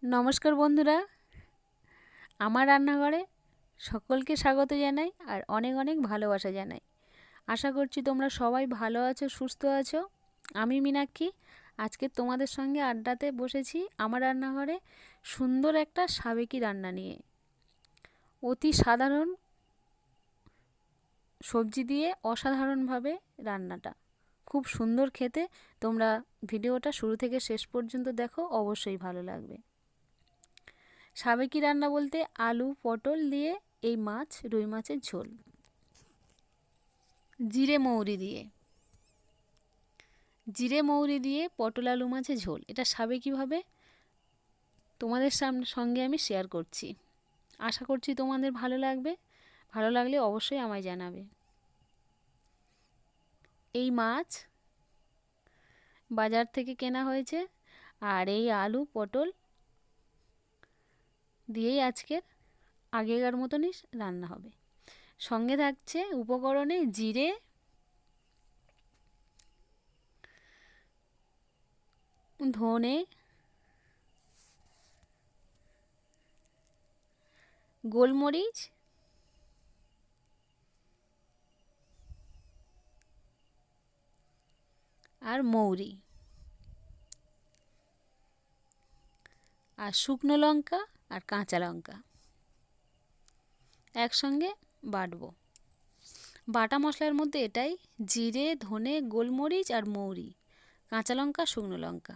নমস্কার বন্ধুরা, আমার রান্নাঘরে সকলকে স্বাগত জানাই আর অনেক অনেক ভালোবাসা জানাই। আশা করছি তোমরা সবাই ভালো আছো, সুস্থ আছো। আমি মীনাক্ষী আজকে তোমাদের সঙ্গে আড্ডাতে বসেছি আমার রান্নাঘরে সুন্দর একটা সাবেকি রান্না নিয়ে। অতি সাধারণ সবজি দিয়ে অসাধারণভাবে রান্নাটা খুব সুন্দর খেতে। তোমরা ভিডিওটা শুরু থেকে শেষ পর্যন্ত দেখো, অবশ্যই ভালো লাগবে। সাবেকি রান্না বলতে আলু পটল দিয়ে এই মাছ, রুই মাছের ঝোল, জিরে মৌরি দিয়ে পটল আলু মাছের ঝোল, এটা সাবেকিভাবে তোমাদের সঙ্গে আমি শেয়ার করছি। আশা করছি তোমাদের ভালো লাগবে। ভালো লাগলে অবশ্যই আমায় জানাবে। এই মাছ বাজার থেকে কেনা হয়েছে আর এই আলু পটল দিয়েই আজকের আগেকার মতনই রান্না হবে। সঙ্গে থাকছে উপকরণে জিরে, ধনে, গোলমরিচ, আর মৌরি, আর শুকনো লঙ্কা আর কাঁচা লঙ্কা একসঙ্গে বাটবো। বাটা মশলার মধ্যে এটাই: জিরে, ধনে, গোলমরিচ আর মৌরি, কাঁচা লঙ্কা, শুকনো লঙ্কা,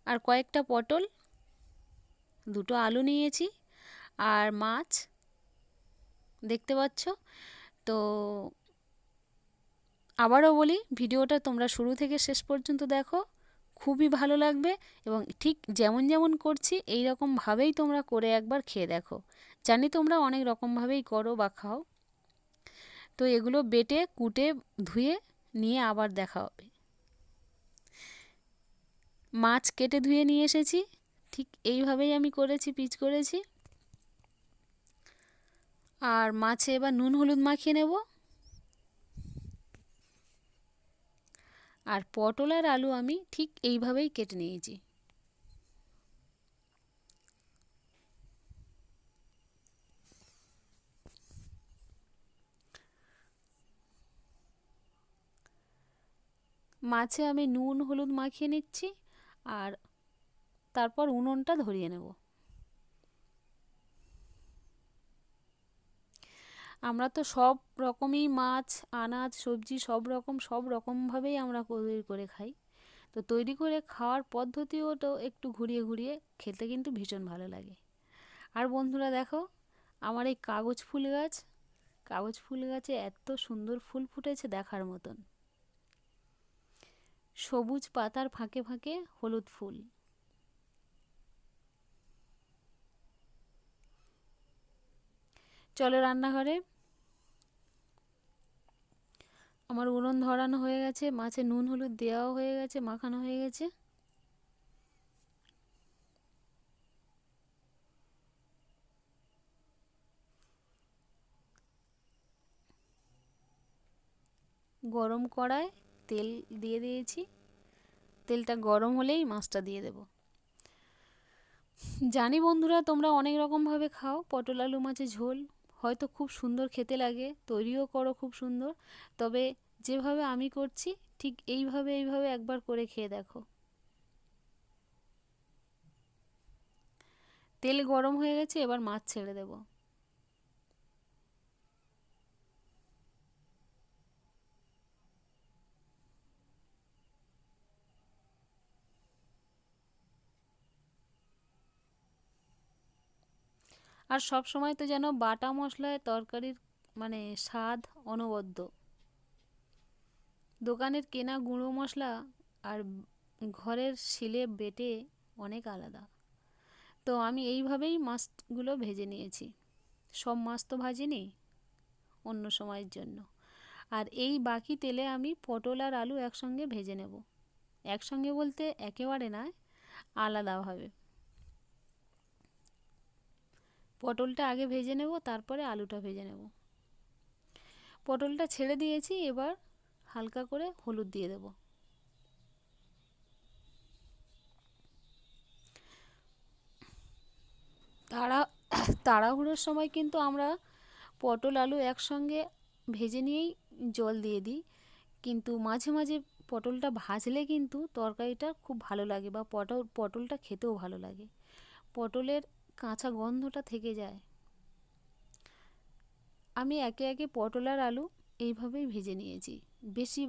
আর কয়েকটা পটল, দুটো আলু নিয়েছি, আর মাছ দেখতে পাচ্ছ। তো আবারও বলি, ভিডিওটা তোমরা শুরু থেকে শেষ পর্যন্ত দেখো, খুবই ভালো লাগবে। এবং ঠিক যেমন যেমন করছি এই রকমভাবেই তোমরা করে একবার খেয়ে দেখো। জানি তোমরা অনেক রকমভাবেই করো বা খাও। তো এগুলো বেটে কুটে ধুয়ে নিয়ে আবার দেখা হবে। মাছ কেটে ধুয়ে নিয়ে এসেছি, ঠিক এইভাবেই আমি করেছি, পিচ করেছি। আর মাছে এবার নুন হলুদ মাখিয়ে নেব। আর পটল আর আলু আমি ঠিক এইভাবেই কেটে নিয়েছি। মাছে আমি নুন হলুদ মাখিয়ে নিচ্ছি আর তারপর উনুনটা ধরিয়ে নেব। আমরা তো সব রকমই মাছ, আনাজ, সবজি সব রকমভাবেই আমরা তৈরি করে খাই। তো তৈরি করে খাওয়ার পদ্ধতিও তো একটু ঘুরিয়ে ঘুরিয়ে খেতে কিন্তু ভীষণ ভালো লাগে। আর বন্ধুরা দেখো, আমার এই কাগজ ফুল গাছে এত সুন্দর ফুল ফুটেছে দেখার মতন। সবুজ পাতার ফাঁকে ফাঁকে হলুদ ফুল। চলো রান্নাঘরে। আমার উনুন ধরানো হয়ে গেছে, মাছে নুন হলুদ দেওয়াও হয়ে গেছে, মাখানো হয়ে গেছে। গরম কড়ায় তেল দিয়ে দিয়েছি। তেলটা গরম হলেই মাছটা দিয়ে দেব। জানি বন্ধুরা তোমরা অনেক রকমভাবে খাও পটল আলু মাছের ঝোল, হয়তো খুব সুন্দর খেতে লাগে, তৈরিও করো খুব সুন্দর। তবে যেভাবে আমি করছি ঠিক এইভাবে একবার করে খেয়ে দেখো। তেল গরম হয়ে গেছে, এবার মাছ ছেড়ে দেব। আর সব সময় তো যেন বাটা মশলায় তরকারির মানে স্বাদ অনবদ্য। দোকানের কেনা গুঁড়ো মশলা আর ঘরের শিলে বেটে অনেক আলাদা। তো আমি এইভাবেই মাছগুলো ভেজে নিয়েছি। সব মাছ তো ভাজিনি, অন্য সময়ের জন্য। আর এই বাকি তেলে আমি পটল আর আলু একসঙ্গে ভেজে নেব। একসঙ্গে বলতে একেবারে নয়, আলাদাভাবে। পটলটা আগে ভেজে নেব, তারপরে আলুটা ভেজে নেব। পটলটা ছেড়ে দিয়েছি, এবার হালকা করে হলুদ দিয়ে দেব। তাড়া তাড়াহুড়োর সময় কিন্তু আমরা পটল আলু একসঙ্গে ভেজে নিয়েই জল দিয়ে দিই, কিন্তু মাঝে মাঝে পটলটা ভাজলে কিন্তু তরকারিটা খুব ভালো লাগে, বা পটলটা খেতেও ভালো লাগে, পটলের কাঁচা গন্ধটা থেকে যায়। আমি একে একে পটল আর আলু এইভাবেই ভেজে নিয়েছি, বেশি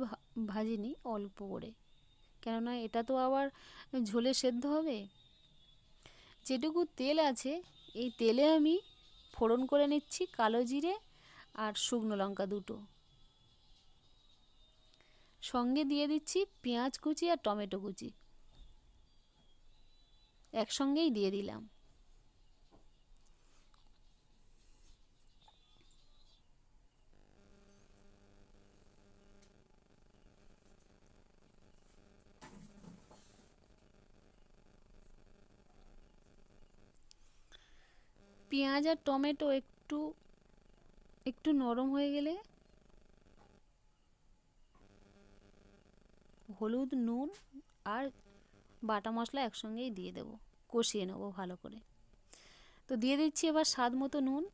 ভাজিনি, অল্প করে, কেননা এটা তো আবার ঝোলে সেদ্ধ হবে। যেটুকু তেল আছে এই তেলে আমি ফোড়ন করে নিচ্ছি কালো জিরে আর শুকনো লঙ্কা দুটো, সঙ্গে দিয়ে দিচ্ছি পেঁয়াজ কুচি আর টমেটো কুচি, একসঙ্গেই দিয়ে দিলাম। পেঁয়াজ আর টমেটো একটু একটু নরম হয়ে গেলে হলুদ, নুন আর বাটা মশলা একসঙ্গেই দিয়ে দেবো, কষিয়ে নেবো ভালো করে। তো দিয়ে দিচ্ছি এবার স্বাদ মতো নুন,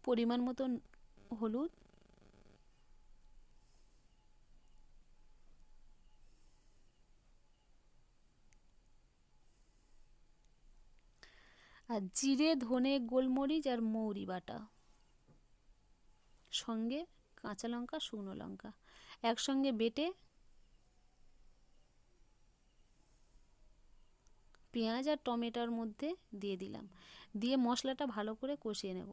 পরিমাণ মতো হলুদ, আর জিরে, ধনে, গোলমরিচ আর মৌরি বাটা, সঙ্গে কাঁচা লঙ্কা, শুকনো লঙ্কা একসঙ্গে বেটে পেঁয়াজ আর টমেটোর মধ্যে দিয়ে দিলাম, দিয়ে মশলাটা ভালো করে কষিয়ে নেব।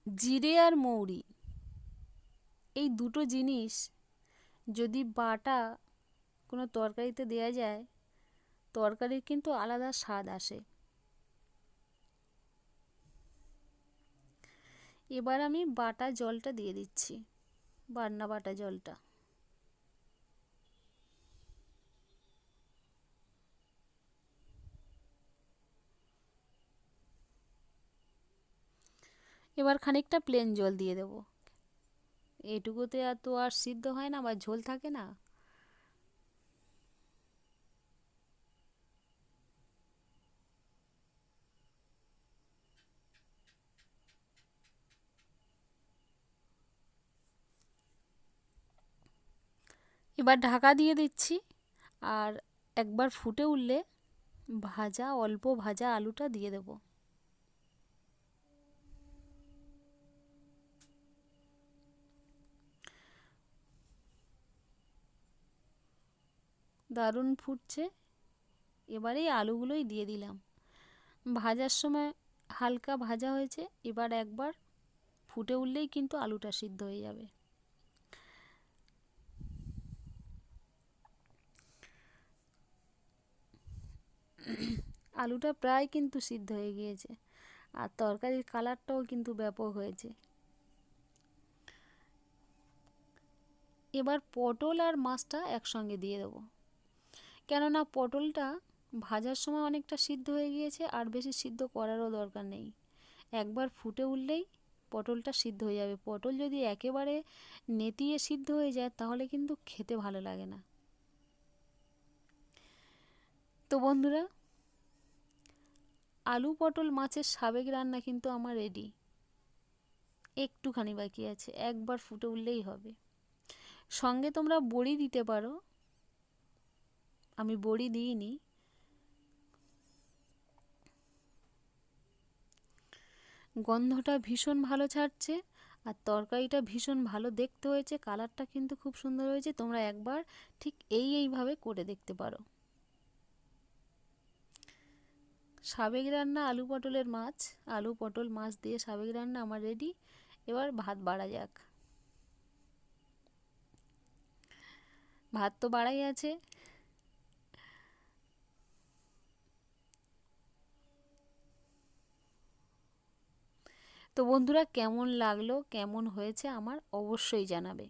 জিরে আর মৌরি এই দুটো জিনিস যদি বাটা কোনো তরকারিতে দেওয়া যায়, তরকারির কিন্তু আলাদা স্বাদ আসে। এবার আমি বাটা জলটা দিয়ে দিচ্ছি, বাটনা বাটা জলটা। এবার খানিকটা প্লেন জল দিয়ে দেবো, এটুকুতে আর তো আর সিদ্ধ হয় না বা ঝোল থাকে না। এবার ঢাকা দিয়ে দিচ্ছি, আর একবার ফুটে উঠলে অল্প ভাজা আলুটা দিয়ে দেবো। দারুণ ফুটছে, এবারে এই আলুগুলোই দিয়ে দিলাম। ভাজার সময় হালকা ভাজা হয়েছে, এবার একবার ফুটে উঠলেই কিন্তু আলুটা সিদ্ধ হয়ে যাবে। আলুটা প্রায় কিন্তু সিদ্ধ হয়ে গিয়েছে, আর তরকারির কালারটাও কিন্তু ব্যাপক হয়েছে। এবার পটল আর মাছটা একসঙ্গে দিয়ে দেবো, কেননা পটলটা ভাজার সময় অনেকটা সিদ্ধ হয়ে গিয়েছে, আর বেশি সিদ্ধ করারও দরকার নেই, একবার ফুটে উঠলেই পটলটা সিদ্ধ হয়ে যাবে। পটল যদি একেবারে নেতিয়ে সিদ্ধ হয়ে যায় তাহলে কিন্তু খেতে ভালো লাগে না। তো বন্ধুরা, আলু পটল মাছের সাবেক রান্না কিন্তু আমার রেডি, একটুখানি বাকি আছে, একবার ফুটে উঠলেই হবে। সঙ্গে তোমরা বড়ি দিতে পারো, আমি বড়ি দিইনি। গন্ধটা ভীষণ ভালো ছাড়ছে, আর তরকারিটা ভীষণ ভালো দেখতে হয়েছে, কালারটা কিন্তু খুব সুন্দর হয়েছে। তোমরা একবার ঠিক এইভাবে করে দেখতে পারো। সাবেক রান্না আলু পটল মাছ দিয়ে সাবেক রান্না আমার রেডি। এবার ভাত বাড়া যাক। ভাত তো বাড়াই আছে। তো বন্ধুরা, কেমন লাগলো, কেমন হয়েছে আমার অবশ্যই জানাবে।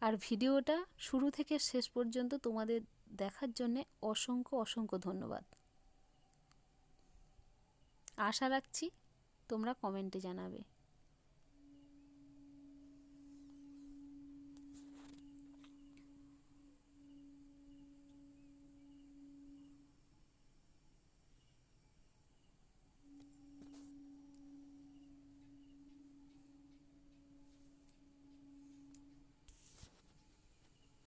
আর ভিডিওটা শুরু থেকে শেষ পর্যন্ত তোমাদের দেখার জন্যে অসংখ্য অসংখ্য ধন্যবাদ। আশা রাখছি তোমরা কমেন্টে জানাবে।